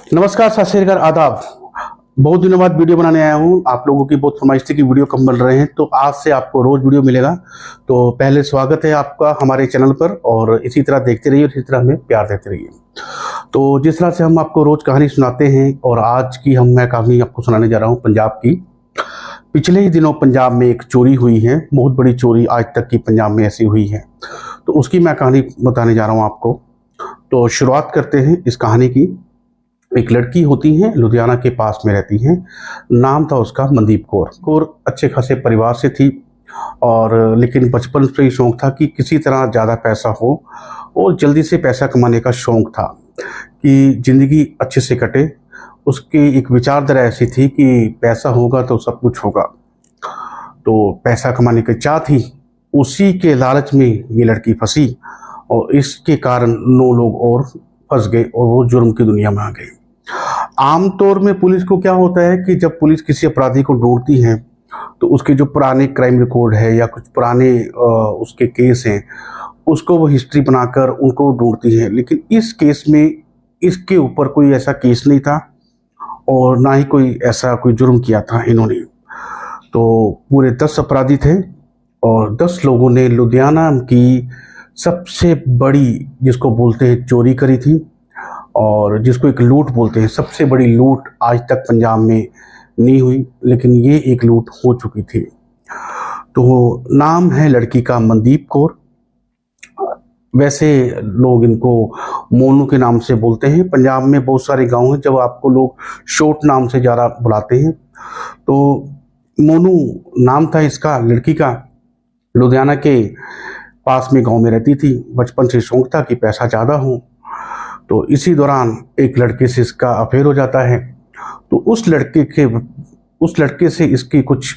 नमस्कार, सत श्री अकाल, आदाब। बहुत दिनों बाद वीडियो बनाने आया हूँ। आप लोगों की बहुत फरमाइश थी कि वीडियो कम बन रहे हैं, तो आज से आपको रोज वीडियो मिलेगा। तो पहले स्वागत है आपका हमारे चैनल पर, और इसी तरह देखते रहिए, इसी तरह हमें प्यार देते रहिए। तो जिस तरह से हम आपको रोज कहानी सुनाते हैं, और आज की मैं कहानी आपको सुनाने जा रहा हूँ पंजाब की। पिछले ही दिनों पंजाब में एक चोरी हुई है, बहुत बड़ी चोरी आज तक की पंजाब में ऐसी हुई है, तो उसकी मैं कहानी बताने जा रहा हूँ आपको। तो शुरुआत करते हैं इस कहानी की। एक लड़की होती है, लुधियाना के पास में रहती है। नाम था उसका मनदीप कौर। कौर अच्छे खासे परिवार से थी, और लेकिन बचपन से ही शौक था कि किसी तरह ज़्यादा पैसा हो, और जल्दी से पैसा कमाने का शौक था कि ज़िंदगी अच्छे से कटे। उसकी एक विचारधारा ऐसी थी कि पैसा होगा तो सब कुछ होगा। तो पैसा कमाने की चाह थी, उसी के लालच में ये लड़की फंसी, और इसके कारण 9 लोग और फंस गए, और वो जुर्म की दुनिया में आ गए। आमतौर में पुलिस को क्या होता है कि जब पुलिस किसी अपराधी को ढूंढती है, तो उसके जो पुराने क्राइम रिकॉर्ड है या कुछ पुराने उसके केस हैं, उसको वो हिस्ट्री बनाकर उनको ढूंढती है। लेकिन इस केस में इसके ऊपर कोई ऐसा केस नहीं था, और ना ही कोई ऐसा कोई जुर्म किया था इन्होंने। तो पूरे 10 अपराधी थे, और 10 लोगों ने लुधियाना की सबसे बड़ी, जिसको बोलते हैं चोरी, करी थी, और जिसको एक लूट बोलते हैं। सबसे बड़ी लूट आज तक पंजाब में नहीं हुई, लेकिन ये एक लूट हो चुकी थी। तो नाम है लड़की का मनदीप कौर। वैसे लोग इनको मोनू के नाम से बोलते हैं। पंजाब में बहुत सारे गांव हैं जब आपको लोग शॉर्ट नाम से ज़्यादा बुलाते हैं। तो मोनू नाम था इसका, लड़की का। लुधियाना के पास में गांव में रहती थी। बचपन से शौक था कि पैसा ज़्यादा हो। तो इसी दौरान एक लड़के से इसका अफेयर हो जाता है। तो उस लड़के से इसकी कुछ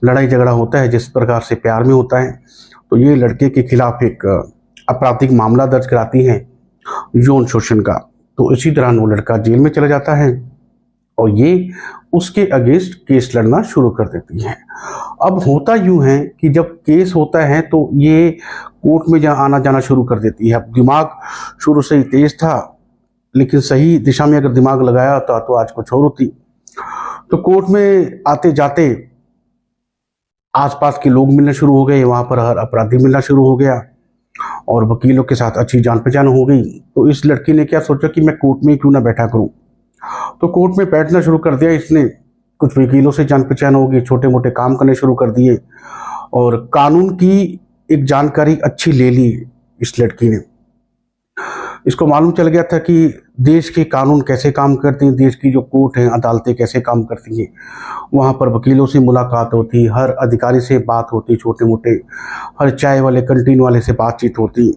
लड़ाई झगड़ा होता है, जिस प्रकार से प्यार में होता है। तो ये लड़के के खिलाफ एक आपराधिक मामला दर्ज कराती हैं, यौन शोषण का। तो इसी तरह वो लड़का जेल में चला जाता है, और ये उसके अगेंस्ट केस लड़ना शुरू कर देती है। अब होता यूं है कि जब केस होता है तो ये कोर्ट में आना जाना शुरू कर देती है। अब दिमाग शुरू से ही तेज था, लेकिन सही दिशा में अगर दिमाग लगाया होता तो आज कुछ और होती। तो कोर्ट में आते जाते आसपास के लोग मिलना शुरू हो गए, वहां पर हर अपराधी मिलना शुरू हो गया, और वकीलों के साथ अच्छी जान पहचान हो गई। तो इस लड़की ने क्या सोचा कि मैं कोर्ट में क्यों ना बैठा करूं। तो कोर्ट में बैठना शुरू कर दिया इसने। कुछ वकीलों से जान पहचान होगी, छोटे मोटे काम करने शुरू कर दिए, और कानून की एक जानकारी अच्छी ले ली इस लड़की ने। इसको मालूम चल गया था कि देश के कानून कैसे काम करते हैं, देश की जो कोर्ट हैं, अदालतें कैसे काम करती हैं। वहाँ पर वकीलों से मुलाकात होती, हर अधिकारी से बात होती, छोटे मोटे हर चाय वाले कंटीन वाले से बातचीत होती।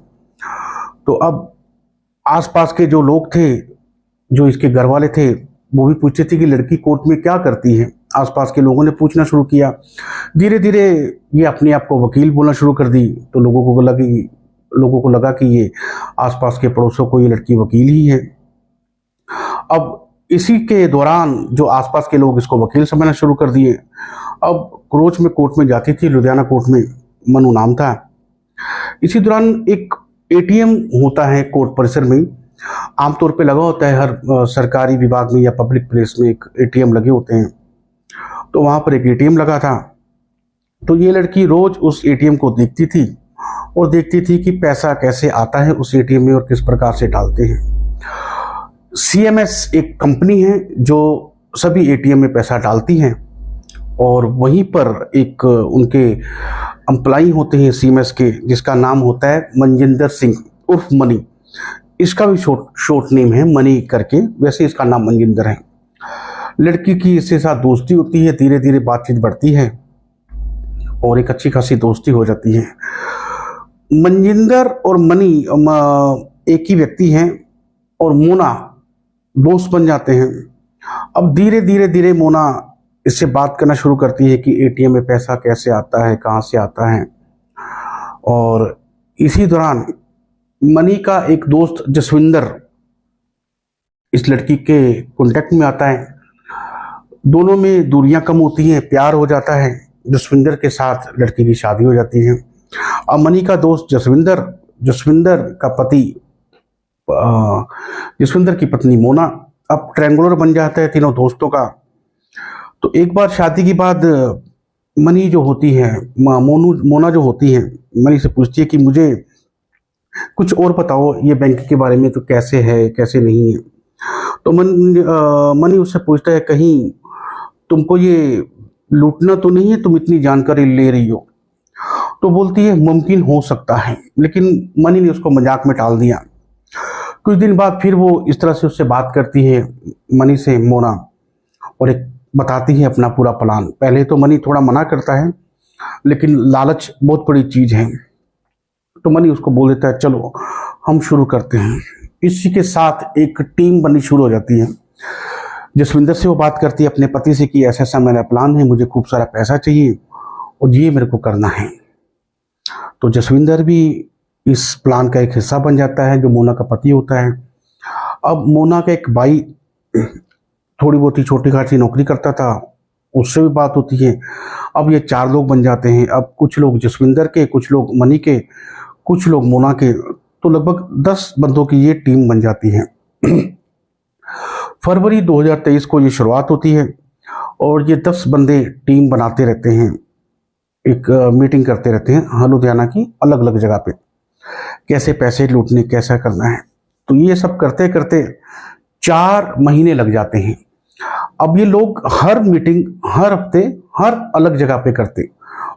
तो अब आसपास के जो लोग थे, जो इसके घर वाले थे, वो भी पूछते थे कि लड़की कोर्ट में क्या करती है। आसपास के लोगों ने पूछना शुरू किया। धीरे धीरे ये अपने आप को वकील बोलना शुरू कर दी। तो लोगों को लगा कि ये आसपास के पड़ोसों को ये लड़की वकील ही है। अब इसी के दौरान जो आसपास के लोग इसको वकील समझना शुरू कर दिए। अब रोज में कोर्ट में जाती थी, लुधियाना कोर्ट में, मनु नाम था। इसी दौरान एक एटीएम होता है कोर्ट परिसर में, आमतौर पे लगा होता है हर सरकारी विभाग में या पब्लिक प्लेस में एक एटीएम लगे होते हैं। तो वहां पर एक एटीएम लगा था। तो ये लड़की रोज उस एटीएम को देखती थी, और देखती थी कि पैसा कैसे आता है उस एटीएम में और किस प्रकार से डालते हैं। सीएमएस एक कंपनी है जो सभी एटीएम में पैसा डालती है, और वहीं पर एक उनके एम्प्लॉई होते हैं सीएमएस के, जिसका नाम होता है मनजिंदर सिंह उर्फ मनी। इसका भी शॉर्ट नेम है मनी करके, वैसे इसका नाम मनजिंदर है। लड़की की इसके साथ दोस्ती होती है, धीरे धीरे बातचीत बढ़ती है, और एक अच्छी खासी दोस्ती हो जाती है। मनजिंदर और मनी एक ही व्यक्ति हैं, और मोना दोस्त बन जाते हैं। अब धीरे धीरे मोना इससे बात करना शुरू करती है कि एटीएम में पैसा कैसे आता है, कहाँ से आता है। और इसी दौरान मनी का एक दोस्त जसविंदर इस लड़की के कांटेक्ट में आता है। दोनों में दूरियां कम होती हैं, प्यार हो जाता है। जसविंदर के साथ लड़की की शादी हो जाती है। अब मनी का दोस्त जसविंदर का पति जसविंदर की पत्नी मोना। अब ट्रायंगुलर बन जाता है तीनों दोस्तों का। तो एक बार शादी के बाद मनी जो होती है, मोना जो होती है, मनी से पूछती है कि मुझे कुछ और बताओ ये बैंक के बारे में, तो कैसे है कैसे नहीं है। तो मनी उससे पूछता है कहीं तुमको ये लूटना तो नहीं है, तुम इतनी जानकारी ले रही हो। तो बोलती है मुमकिन हो सकता है, लेकिन मनी ने उसको मजाक में टाल दिया। कुछ दिन बाद फिर वो इस तरह से उससे बात करती है, मनी से मोना, और एक बताती है अपना पूरा प्लान। पहले तो मनी थोड़ा मना करता है, लेकिन लालच बहुत बड़ी चीज है, तो मनी उसको बोल देता है चलो हम शुरू करते हैं। इसी के साथ एक टीम बननी शुरू हो जाती है। जसविंदर से वो बात करती है अपने पति से कि ऐसा ऐसा मेरा प्लान है, मुझे खूब सारा पैसा चाहिए और ये मेरे को करना है। तो जसविंदर भी इस प्लान का एक हिस्सा बन जाता है, जो मोना का पति होता है। अब मोना का एक भाई थोड़ी बहुत ही छोटी खाटी नौकरी करता था, उससे भी बात होती है। अब ये 4 लोग बन जाते हैं। अब कुछ लोग जसविंदर के, कुछ लोग मनी के, कुछ लोग मोना के, तो लगभग 10 बंदों की ये टीम बन जाती है। फरवरी 2023 को ये शुरुआत होती है और ये 10 बंदे टीम बनाते रहते हैं, एक मीटिंग करते रहते हैं लुधियाना की अलग अलग जगह पे, कैसे पैसे लूटने, कैसा करना है। तो ये सब करते करते 4 महीने लग जाते हैं। अब ये लोग हर मीटिंग हर हफ्ते हर अलग जगह पे करते,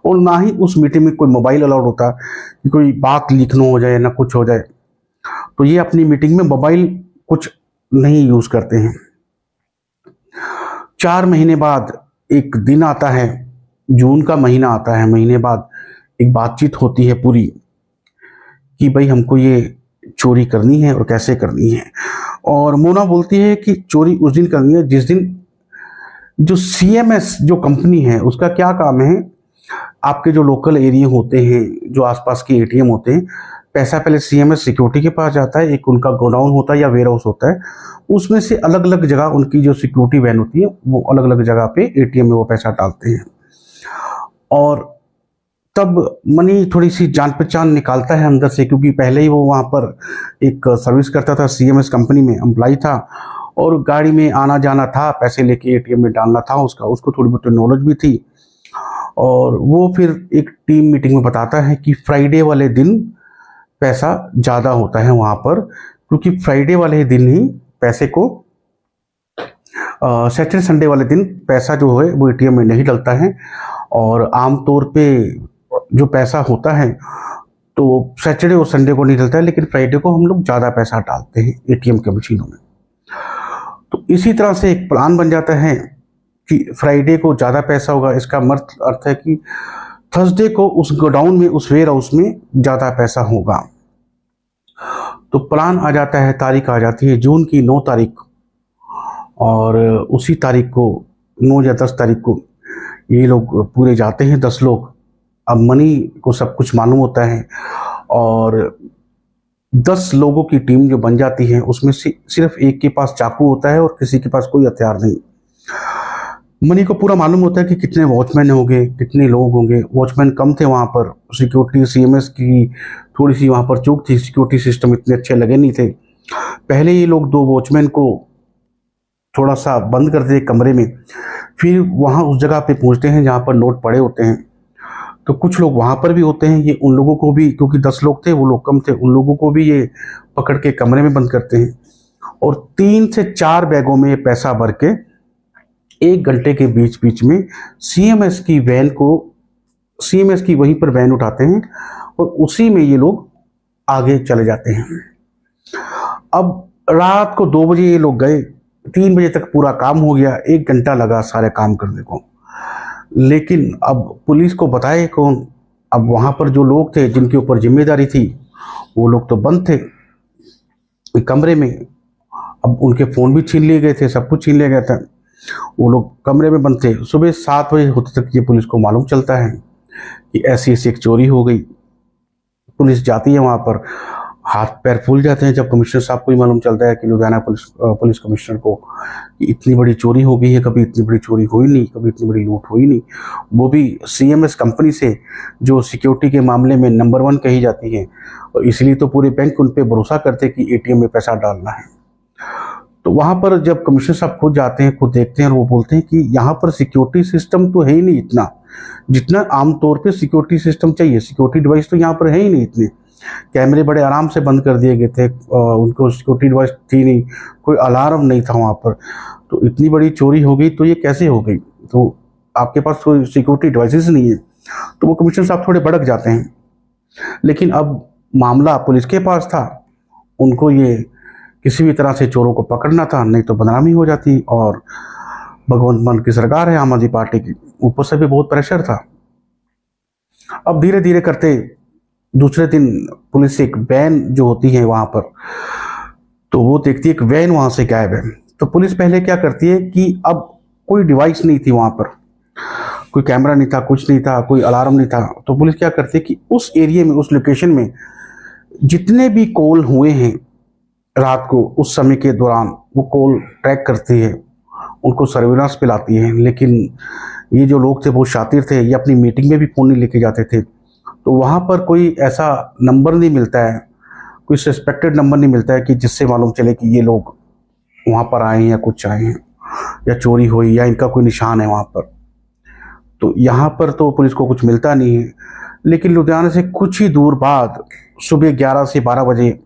और ना ही उस मीटिंग में कोई मोबाइल अलाउड होता कि कोई बात लिखना हो जाए ना कुछ हो जाए। तो ये अपनी मीटिंग में मोबाइल कुछ नहीं यूज करते हैं। 4 महीने बाद एक दिन आता है, जून का महीना आता है। महीने बाद एक बातचीत होती है पूरी कि भाई हमको ये चोरी करनी है और कैसे करनी है। और मोना बोलती है कि चोरी उस दिन करनी है जिस दिन जो सीएमएस जो कंपनी है उसका क्या काम है, आपके जो लोकल एरिया होते हैं, जो आसपास के एटीएम होते हैं, पैसा पहले सीएमएस सिक्योरिटी के पास जाता है, एक उनका गोडाउन होता है या वेयर हाउस होता है, उसमें से अलग अलग जगह उनकी जो सिक्योरिटी वैन होती है वो अलग अलग जगह पे एटीएम में वो पैसा डालते हैं। और तब मनी थोड़ी सी जान पहचान निकालता है अंदर से, क्योंकि पहले ही वो वहाँ पर एक सर्विस करता था, सीएमएस कंपनी में एम्प्लॉय था और गाड़ी में आना जाना था, पैसे लेके एटीएम में डालना था उसको थोड़ी बहुत नॉलेज भी थी। और वो फिर एक टीम मीटिंग में बताता है कि फ्राइडे वाले दिन पैसा ज़्यादा होता है वहाँ पर, क्योंकि फ्राइडे वाले दिन ही पैसे को, सैटरडे संडे वाले दिन पैसा जो है वो एटीएम में नहीं डलता है। और आमतौर पे जो पैसा होता है तो सैटरडे और संडे को नहीं डलता है, लेकिन फ्राइडे को हम लोग ज़्यादा पैसा डालते हैं एटीएम के मशीनों में। तो इसी तरह से एक प्लान बन जाता है कि फ्राइडे को ज़्यादा पैसा होगा। इसका अर्थ है कि थर्सडे को उस गोडाउन में, उस वेयर हाउस में ज़्यादा पैसा होगा। तो प्लान आ जाता है, तारीख आ जाती है जून की 9 तारीख, और उसी तारीख को 9 या 10 तारीख को ये लोग पूरे जाते हैं 10 लोग। अब मनी को सब कुछ मालूम होता है और 10 लोगों की टीम जो बन जाती है उसमें से सिर्फ एक के पास चाकू होता है और किसी के पास कोई हथियार नहीं। मनी को पूरा मालूम होता है कि कितने वॉचमैन होंगे, कितने लोग होंगे। वॉचमैन कम थे वहाँ पर, सिक्योरिटी सीएमएस की थोड़ी सी वहाँ पर चूक थी, सिक्योरिटी सिस्टम इतने अच्छे लगे नहीं थे। पहले ये लोग 2 वॉचमैन को थोड़ा सा बंद करते थे कमरे में, फिर वहाँ उस जगह पे पहुँचते हैं जहाँ पर नोट पड़े होते हैं। तो कुछ लोग वहाँ पर भी होते हैं, ये उन लोगों को भी, क्योंकि 10 लोग थे वो लोग कम थे, उन लोगों को भी ये पकड़ के कमरे में बंद करते हैं और 3 से 4 बैगों में पैसा भर के 1 घंटे के बीच बीच में सीएमएस की वैन को, सीएमएस की वहीं पर वैन उठाते हैं और उसी में ये लोग आगे चले जाते हैं। अब रात को 2 बजे ये लोग गए, 3 बजे तक पूरा काम हो गया, 1 घंटा लगा सारे काम करने को। लेकिन अब पुलिस को बताए कौन? अब वहाँ पर जो लोग थे जिनके ऊपर जिम्मेदारी थी वो लोग तो बंद थे कमरे में। अब उनके फ़ोन भी छीन लिए गए थे, सब कुछ छीन लिया गया था, वो लोग कमरे में बंद थे। सुबह 7 बजे होते तक ये पुलिस को मालूम चलता है कि ऐसी ऐसी एक चोरी हो गई। पुलिस जाती है वहाँ पर हाथ पैर फूल जाते हैं जब कमिश्नर साहब को ही मालूम चलता है कि लुधियाना पुलिस कमिश्नर को कि इतनी बड़ी चोरी हो गई है। कभी इतनी बड़ी चोरी हुई नहीं, कभी इतनी बड़ी लूट हुई नहीं, वो भी CMS कंपनी से, जो सिक्योरिटी के मामले में नंबर 1 कही जाती है। और इसलिए तो पूरे बैंक उन पर भरोसा करते कि ATM में पैसा डालना है। तो वहाँ पर जब कमिश्नर साहब खुद जाते हैं, खुद देखते हैं, और वो बोलते हैं कि यहाँ पर सिक्योरिटी सिस्टम तो है ही नहीं इतना, जितना आमतौर पे सिक्योरिटी सिस्टम चाहिए। सिक्योरिटी डिवाइस तो यहाँ पर है ही नहीं इतने। कैमरे बड़े आराम से बंद कर दिए गए थे, उनको सिक्योरिटी डिवाइस थी नहीं, कोई अलार्म नहीं था वहाँ पर। तो इतनी बड़ी चोरी हो गई तो ये कैसे हो गई? तो आपके पास कोई सिक्योरिटी डिवाइसेस नहीं है। तो वो कमिश्नर साहब थोड़े भड़क जाते हैं। लेकिन अब मामला पुलिस के पास था, उनको ये किसी भी तरह से चोरों को पकड़ना था, नहीं तो बदनामी हो जाती। और भगवंत मान की सरकार है आम आदमी पार्टी की, ऊपर से भी बहुत प्रेशर था। अब धीरे धीरे करते दूसरे दिन पुलिस एक वैन जो होती है वहां पर, तो वो देखती है एक वैन वहां से गायब है। तो पुलिस पहले क्या करती है कि अब कोई डिवाइस नहीं थी वहां पर, कोई कैमरा नहीं था, कुछ नहीं था, कोई अलार्म नहीं था। तो पुलिस क्या करती है कि उस एरिया में, उस लोकेशन में जितने भी कॉल हुए हैं रात को, उस समय के दौरान वो कॉल ट्रैक करती है, उनको सर्विलांस पे लाती है। लेकिन ये जो लोग थे बहुत शातिर थे, ये अपनी मीटिंग में भी फ़ोन नहीं लेके जाते थे। तो वहाँ पर कोई ऐसा नंबर नहीं मिलता है, कोई सस्पेक्टेड नंबर नहीं मिलता है कि जिससे मालूम चले कि ये लोग वहाँ पर आए हैं या कुछ आए हैं या चोरी हुई या इनका कोई निशान है वहाँ पर। तो यहाँ पर तो पुलिस को कुछ मिलता नहीं है। लेकिन लुधियाना से कुछ ही दूर बाद सुबह 11 से 12 बजे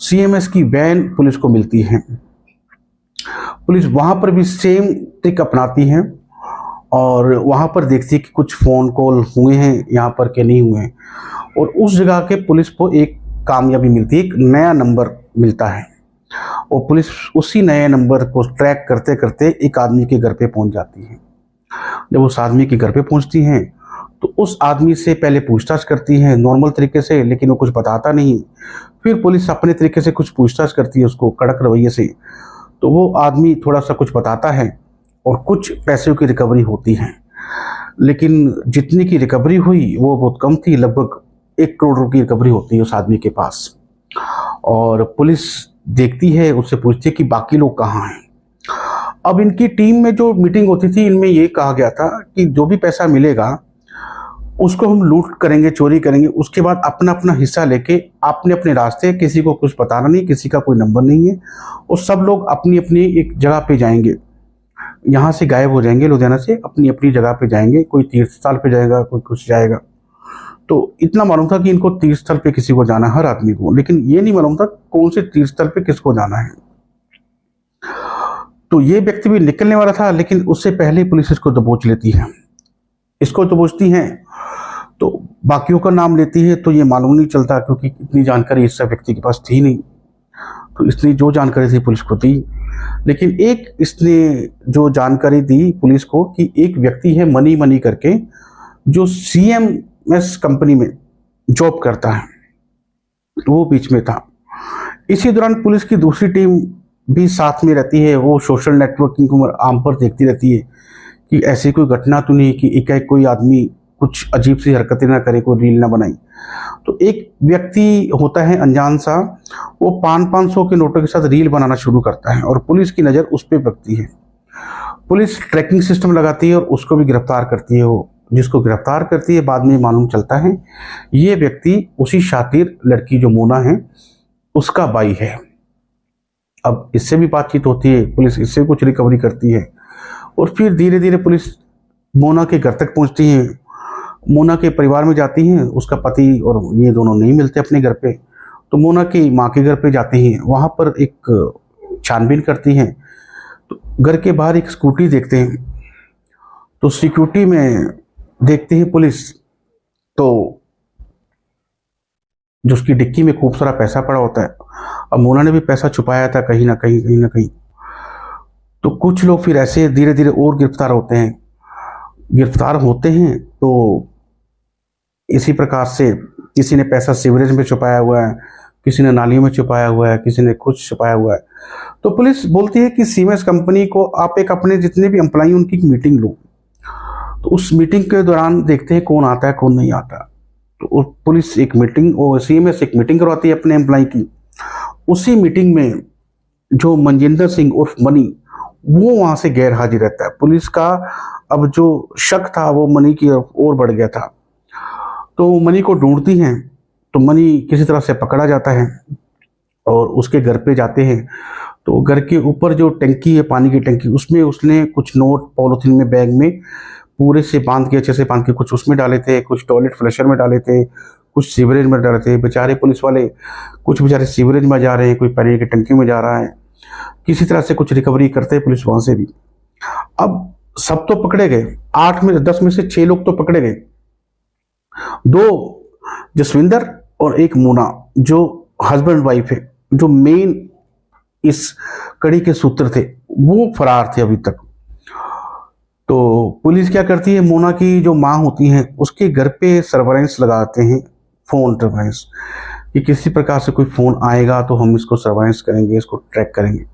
CMS की वैन पुलिस को मिलती है। पुलिस वहाँ पर भी सेम ट्रिक अपनाती है और वहाँ पर देखती है कि कुछ फ़ोन कॉल हुए हैं यहाँ पर के नहीं हुए हैं। और उस जगह के पुलिस को एक कामयाबी मिलती है, एक नया नंबर मिलता है। और पुलिस उसी नए नंबर को ट्रैक करते करते एक आदमी के घर पे पहुँच जाती है। जब उस आदमी के घर पे पहुँचती हैं तो उस आदमी से पहले पूछताछ करती है नॉर्मल तरीके से, लेकिन वो कुछ बताता नहीं। फिर पुलिस अपने तरीके से कुछ पूछताछ करती है उसको कड़क रवैये से, तो वो आदमी थोड़ा सा कुछ बताता है और कुछ पैसों की रिकवरी होती है। लेकिन जितनी की रिकवरी हुई वो बहुत कम थी, लगभग 1 करोड़ रुपये की रिकवरी होती है उस आदमी के पास। और पुलिस देखती है, उससे पूछती है कि बाकी लोग कहाँ हैं। अब इनकी टीम में जो मीटिंग होती थी, इनमें ये कहा गया था कि जो भी पैसा मिलेगा उसको हम लूट करेंगे, चोरी करेंगे, उसके बाद अपना अपना हिस्सा लेके अपने अपने रास्ते, किसी को कुछ बताना नहीं, किसी का कोई नंबर नहीं है, और सब लोग अपनी अपनी एक जगह पे जाएंगे, यहाँ से गायब हो जाएंगे, लुधियाना से अपनी अपनी जगह पे जाएंगे। कोई तीर्थ स्थल पे जाएगा, कोई कुछ जाएगा। तो इतना मालूम था कि इनको तीर्थ स्थल पे किसी को जाना है, हर आदमी को, लेकिन ये नहीं मालूम था कौन से तीर्थ स्थल पे किसको जाना है। तो ये व्यक्ति भी निकलने वाला था, लेकिन उससे पहले पुलिस इसको दबोच लेती है। इसको दबोचती हैं तो बाकियों का नाम लेती है, तो ये मालूम नहीं चलता क्योंकि इतनी जानकारी इस व्यक्ति के पास थी नहीं। तो इसने जो जानकारी थी पुलिस को दी, लेकिन एक इसने जो जानकारी दी पुलिस को कि एक व्यक्ति है मनी करके, जो CMS कंपनी में जॉब करता है, वो बीच में था। इसी दौरान पुलिस की दूसरी टीम भी साथ में रहती है। वो सोशल नेटवर्किंग को आम पर देखती रहती है कि ऐसी कोई घटना तो नहीं कि एकाएक कोई आदमी कुछ अजीब सी हरकतें ना करे, कोई रील ना बनाई। तो एक व्यक्ति होता है अनजान सा, वो 500 के नोटों के साथ रील बनाना शुरू करता है और पुलिस की नज़र उस पर पड़ती है। पुलिस ट्रैकिंग सिस्टम लगाती है और उसको भी गिरफ्तार करती है। वो जिसको गिरफ्तार करती है बाद में मालूम चलता है ये व्यक्ति उसी शातिर लड़की जो मोना है उसका भाई है। अब इससे भी बातचीत होती है, पुलिस इससे कुछ रिकवरी करती है और फिर धीरे धीरे पुलिस मोना के घर तक पहुंचती है। मोना के परिवार में जाती हैं, उसका पति और ये दोनों नहीं मिलते अपने घर पे, तो मोना की माँ के घर पे जाती हैं। वहाँ पर एक छानबीन करती हैं तो घर के बाहर एक स्कूटी देखते हैं, तो सिक्योरिटी में देखते हैं पुलिस, तो जो उसकी डिक्की में खूब सारा पैसा पड़ा होता है। अब मोना ने भी पैसा छुपाया था कहीं ना कहीं। तो कुछ लोग फिर ऐसे धीरे धीरे और गिरफ्तार होते हैं। तो इसी प्रकार से किसी ने पैसा सीवरेज में छुपाया हुआ है, किसी ने नालियों में छुपाया हुआ है, किसी ने कुछ छुपाया हुआ है। तो पुलिस बोलती है कि CMS कंपनी को आप एक अपने जितने भी एम्प्लॉई उनकी एक मीटिंग लो। तो उस मीटिंग के दौरान देखते हैं कौन आता है कौन नहीं आता। तो पुलिस एक मीटिंग और सीएमएस एक मीटिंग करवाती है अपने एम्प्लॉय की। उसी मीटिंग में जो मनजिंदर सिंह उर्फ मनी वो वहां से गैर हाजिर रहता है। पुलिस का अब जो शक था वो मनी की ओर बढ़ गया था, तो मनी को ढूंढती हैं। तो मनी किसी तरह से पकड़ा जाता है और उसके घर पे जाते हैं। तो घर के ऊपर जो टंकी है, पानी की टंकी, उसमें उसने कुछ नोट पॉलिथीन में बैग में पूरे से बांध के, अच्छे से बांध के, कुछ उसमें डाले थे, कुछ टॉयलेट फ्लशर में डाले थे, कुछ सीवरेज में डाले थे। बेचारे पुलिस वाले, कुछ बेचारे सीवरेज में जा रहे हैं, कोई पानी की टंकी में जा रहा है। किसी तरह से कुछ रिकवरी करते हैं पुलिस वहां से भी। अब सब तो पकड़े गए, 10 में से 6 लोग तो पकड़े गए। 2 जसविंदर और एक मोना जो हस्बैंड वाइफ है, जो मेन इस कड़ी के सूत्र थे, वो फरार थे अभी तक। तो पुलिस क्या करती है, मोना की जो माँ होती है उसके घर पे सर्वेलेंस लगाते हैं, फोन सर्वेलेंस, कि किसी प्रकार से कोई फोन आएगा तो हम इसको सर्वेलेंस करेंगे, इसको ट्रैक करेंगे।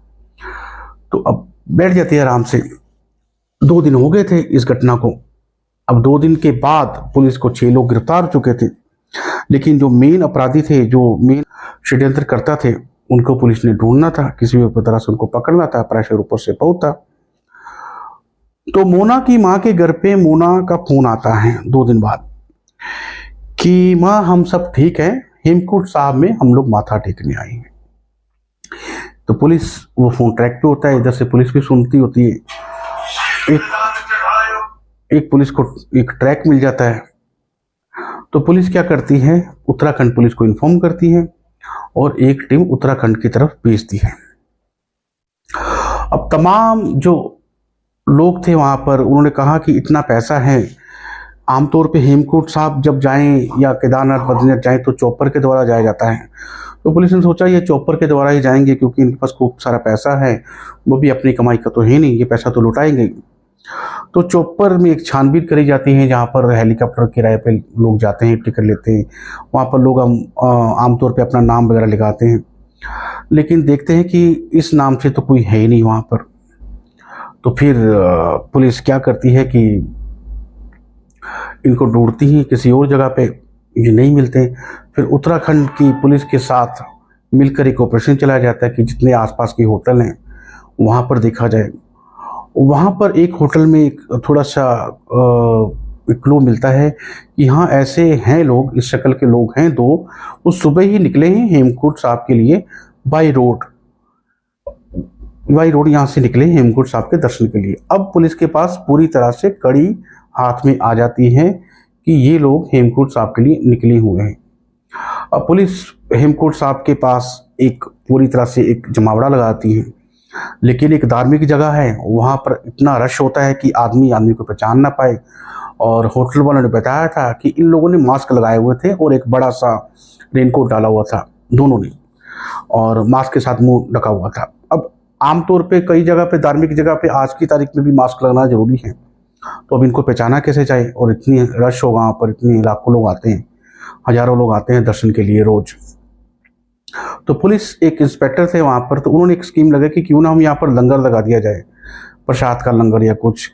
तो अब बैठ जाती है आराम से। 2 दिन हो गए थे इस घटना को। अब 2 दिन के बाद पुलिस को 6 लोग गिरफ्तार हो चुके थे, लेकिन जो मेन अपराधी थे, जो मेन षड्यंत्र करता थे, उनको पुलिस ने ढूंढना था, किसी भी तरह से उनको पकड़ना था। प्रेशर ऊपर से बहुत था। तो मोना की माँ के घर पे मोना का फोन आता है 2 दिन बाद कि माँ हम सब ठीक है, हेमकूट साहब में हम लोग माथा टेकने आए हैं। तो पुलिस, वो फोन ट्रैक पे होता है, इधर से पुलिस भी सुनती होती है। एक पुलिस को एक ट्रैक मिल जाता है। तो पुलिस क्या करती है, उत्तराखंड पुलिस को इन्फॉर्म करती है और एक टीम उत्तराखंड की तरफ भेजती है। अब तमाम जो लोग थे वहां पर, उन्होंने कहा कि इतना पैसा है, आमतौर पे हेमकूट साहब जब जाएं या केदारनाथ बद्रीनाथ जाएं तो चॉपर के द्वारा जाया जाता है। तो पुलिस ने सोचा ये चॉपर के द्वारा ही जाएंगे, क्योंकि इनके पास खूब सारा पैसा है, वो भी अपनी कमाई का तो है नहीं, ये पैसा तो लुटाएंगे। तो चॉपर में एक छानबीन करी जाती है, जहाँ पर हेलीकॉप्टर किराए पे लोग जाते हैं, टिकट लेते हैं। वहाँ पर लोग आमतौर पे अपना नाम वगैरह लिखाते हैं, लेकिन देखते हैं कि इस नाम से तो कोई है ही नहीं वहाँ पर। तो फिर पुलिस क्या करती है कि इनको ढूंढती है किसी और जगह पे, ये नहीं मिलते। फिर उत्तराखंड की पुलिस के साथ मिलकर एक ऑपरेशन चलाया जाता है कि जितने आसपास के होटल हैं वहाँ पर देखा जाए। वहाँ पर एक होटल में एक थोड़ा सा क्लू मिलता है कि हाँ ऐसे हैं लोग, इस शक्ल के लोग हैं 2, वो सुबह ही निकले हैं हेमकूट साहब के लिए बाई रोड यहाँ से निकले हेमकूट साहब के दर्शन के लिए। अब पुलिस के पास पूरी तरह से कड़ी हाथ में आ जाती है कि ये लोग हेमकूट साहब के लिए निकले हुए हैं। अब पुलिस हेमकूट साहब के पास एक पूरी तरह से एक जमावड़ा लगाती है, लेकिन एक धार्मिक जगह है, वहाँ पर इतना रश होता है कि आदमी को पहचान ना पाए। और होटल वालों ने बताया था कि इन लोगों ने मास्क लगाए हुए थे और एक बड़ा सा रेनकोट डाला हुआ था दोनों ने, और मास्क के साथ मुंह ढका हुआ था। अब आमतौर पे कई जगह पे, धार्मिक जगह पे आज की तारीख में भी मास्क लगाना जरूरी है, तो अब इनको पहचाना कैसे जाए। और इतनी रश हो वहाँ पर, इतने लाखों लोग आते हैं, हजारों लोग आते हैं दर्शन के लिए रोज। तो पुलिस, एक इंस्पेक्टर थे वहाँ पर, तो उन्होंने एक स्कीम लगा कि क्यों ना हम यहाँ पर लंगर लगा दिया जाए, प्रसाद का लंगर या कुछ।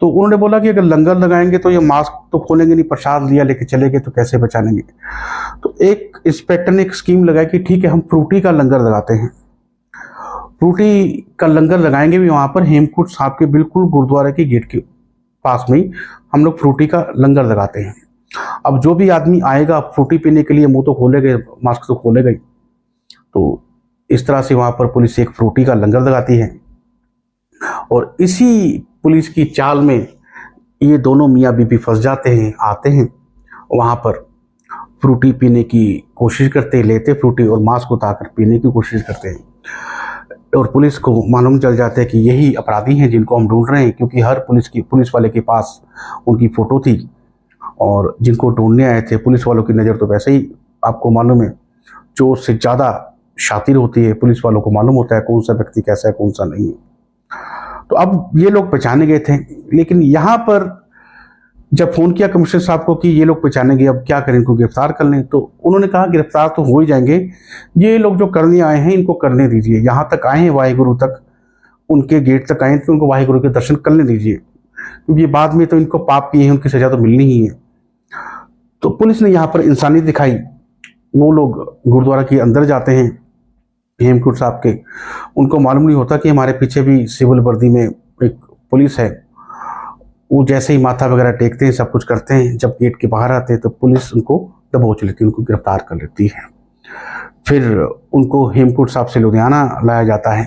तो उन्होंने बोला कि अगर लंगर लगाएंगे तो ये मास्क तो खोलेंगे नहीं, प्रसाद लिया लेके चले गए तो कैसे पहचानेंगे। तो एक इंस्पेक्टर ने एक स्कीम लगाई कि ठीक है हम फ्रूटी का लंगर लगाते हैं। फ्रूटी का लंगर लगाएंगे भी वहाँ पर, हेमकूट साहब के बिल्कुल गुरुद्वारे के गेट के पास में ही हम लोग फ्रूटी का लंगर लगाते हैं। अब जो भी आदमी आएगा फ्रूटी पीने के लिए, मुंह तो खोलेगा, मास्क तो खोलेगा ही। तो इस तरह से वहाँ पर पुलिस एक फ्रूटी का लंगर लगाती है, और इसी पुलिस की चाल में ये दोनों मियाँ बीबी फंस जाते हैं। आते हैं वहाँ पर, फ्रूटी पीने की कोशिश करते हैं, लेते फ्रूटी और मास्क उतारकर पीने की कोशिश करते हैं। और पुलिस को मालूम चल जाता है कि यही अपराधी हैं जिनको हम ढूंढ रहे हैं, क्योंकि हर पुलिस वाले के पास उनकी फ़ोटो थी, और जिनको ढूंढने आए थे पुलिस वालों की नज़र तो वैसे ही आपको मालूम है चोर से ज़्यादा शातिर होती है। पुलिस वालों को मालूम होता है कौन सा व्यक्ति कैसा है, कौन सा नहीं है। तो अब ये लोग पहचाने गए थे, लेकिन यहाँ पर जब फ़ोन किया कमिश्नर साहब को कि ये लोग पहचाने गए, अब क्या करें, इनको गिरफ्तार कर लें, तो उन्होंने कहा गिरफ्तार तो हो ही जाएंगे, ये लोग जो करने आए हैं इनको करने दीजिए। यहाँ तक आए हैं वाहिगुरु तक, उनके गेट तक आए तो उनको वाहिगुरु के दर्शन करने दीजिए, क्योंकि बाद में तो इनको पाप किए हैं, उनकी सज़ा तो मिलनी ही है। तो पुलिस ने यहाँ पर इंसानियत दिखाई। वो लोग गुरुद्वारा के अंदर जाते हैं, हेमकुंड साहब के, उनको मालूम नहीं होता कि हमारे पीछे भी सिविल वर्दी में एक पुलिस है। वो जैसे ही माथा वगैरह टेकते हैं, सब कुछ करते हैं, जब गेट के बाहर आते हैं तो पुलिस उनको दबोच लेती है, उनको गिरफ्तार कर लेती है। फिर उनको हेमकुंड साहब से लुधियाना लाया जाता है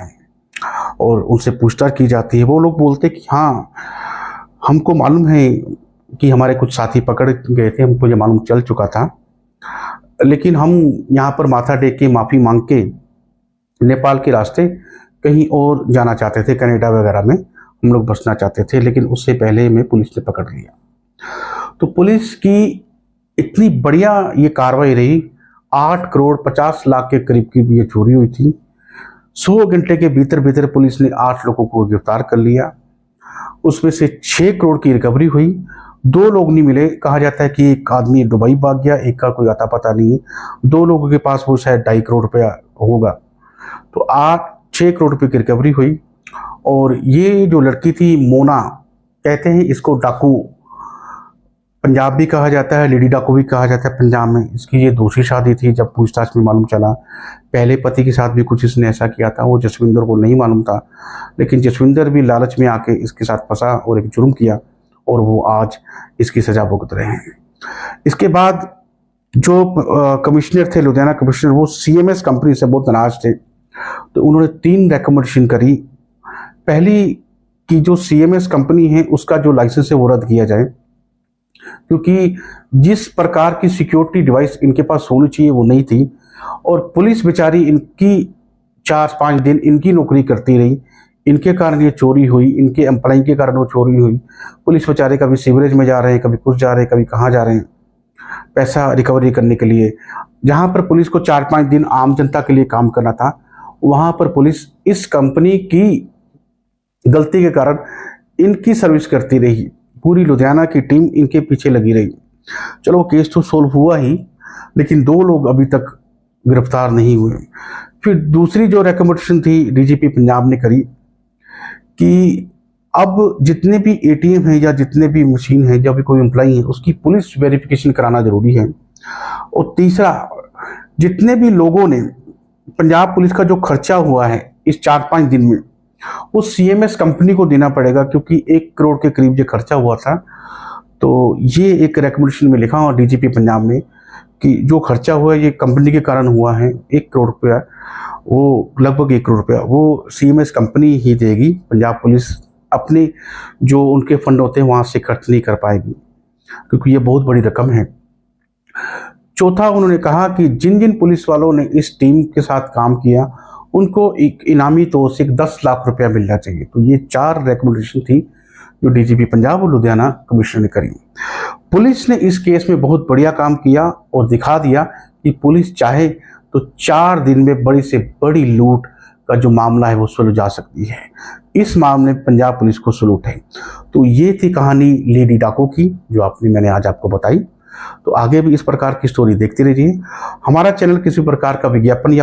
और उनसे पूछताछ की जाती है। वो लोग बोलते कि हाँ, हमको मालूम है कि हमारे कुछ साथी पकड़ गए थे, हमको ये मालूम चल चुका था, लेकिन हम यहाँ पर माथा टेक के माफ़ी मांग के नेपाल के रास्ते कहीं और जाना चाहते थे, कनाडा वगैरह में हम लोग बसना चाहते थे, लेकिन उससे पहले हमें पुलिस ने पकड़ लिया। तो पुलिस की इतनी बढ़िया ये कार्रवाई रही। 8 करोड़ 50 लाख के करीब की ये चोरी हुई थी। 100 घंटे के भीतर भीतर पुलिस ने 8 लोगों को गिरफ्तार कर लिया। उसमें से 6 करोड़ की रिकवरी हुई। 2 लोग नहीं मिले। कहा जाता है कि एक आदमी दुबई भाग गया, एक का कोई अता पता नहीं है। 2 लोगों के पास वो शायद 2.5 करोड़ रुपया होगा। तो 6 करोड़ रुपये की रिकवरी हुई। और ये जो लड़की थी मोना, कहते हैं इसको डाकू पंजाब भी कहा जाता है, लेडी डाकू भी कहा जाता है पंजाब में। इसकी ये दूसरी शादी थी। जब पूछताछ में मालूम चला, पहले पति के साथ भी कुछ इसने ऐसा किया था, वो जसविंदर को नहीं मालूम था, लेकिन जसविंदर भी लालच में आके इसके साथ फंसा और एक जुर्म किया और वो आज इसकी सजा भुगत रहे हैं। इसके बाद जो कमिश्नर थे, लुधियाना कमिश्नर, वो CMS कंपनी से बहुत नाराज थे। तो उन्होंने 3 रिकमेंडेशन करी। पहली कि जो CMS कंपनी है उसका जो लाइसेंस है वो रद्द किया जाए, क्योंकि जिस प्रकार की सिक्योरिटी डिवाइस इनके पास होनी चाहिए वो नहीं थी। और पुलिस बेचारी इनकी 4-5 दिन इनकी नौकरी करती रही, इनके कारण ये चोरी हुई, इनके एम्प्लॉय के कारण वो चोरी हुई। पुलिस बेचारे कभी सीवरेज में जा रहे हैं, कभी कुछ जा रहे हैं, कभी कहाँ जा रहे हैं, पैसा रिकवरी करने के लिए। जहाँ पर पुलिस को 4-5 दिन आम जनता के लिए काम करना था, वहाँ पर पुलिस इस कंपनी की गलती के कारण इनकी सर्विस करती रही। पूरी लुधियाना की टीम इनके पीछे लगी रही। चलो केस तो सोल्व हुआ ही, लेकिन 2 लोग अभी तक गिरफ्तार नहीं हुए। फिर दूसरी जो रिकमेंडेशन थी DGP पंजाब ने करी कि अब जितने भी ATM हैं या जितने भी मशीन हैं, जब भी कोई एम्प्लॉई है, उसकी पुलिस वेरिफिकेशन कराना जरूरी है। और तीसरा, जितने भी लोगों ने पंजाब पुलिस का जो खर्चा हुआ है इस 4-5 दिन में, वो CMS कंपनी को देना पड़ेगा, क्योंकि 1 करोड़ के करीब जो खर्चा हुआ था। तो ये एक रिकमेंडेशन में लिखा और DGP पंजाब ने कि जो खर्चा हुआ ये कंपनी के कारण हुआ है, 1 करोड़ रुपया, वो लगभग 1 करोड़ रुपया वो CMS कंपनी ही देगी। पंजाब पुलिस अपने जो उनके फंड होते हैं वहाँ से खर्च नहीं कर पाएगी, क्योंकि ये बहुत बड़ी रकम है। चौथा, उन्होंने कहा कि जिन जिन पुलिस वालों ने इस टीम के साथ काम किया उनको एक इनामी तौर से 10 लाख रुपया मिलना चाहिए। तो ये 4 रिकमेंडेशन थी जो DGP पंजाब और लुधियाना कमिश्नर ने करी। पुलिस ने इस केस में बहुत बढ़िया काम किया और दिखा दिया कि पुलिस चाहे तो 4 दिन में बड़ी से बड़ी लूट का जो मामला है वो सुलझा सकती है। इस मामले में पंजाब पुलिस को सलूट है। तो ये थी कहानी लेडी डाकू की, जो मैंने आज आपको बताई। तो आगे भी इस प्रकार की स्टोरी देखते रहिए। हमारा चैनल किसी प्रकार का विज्ञापन या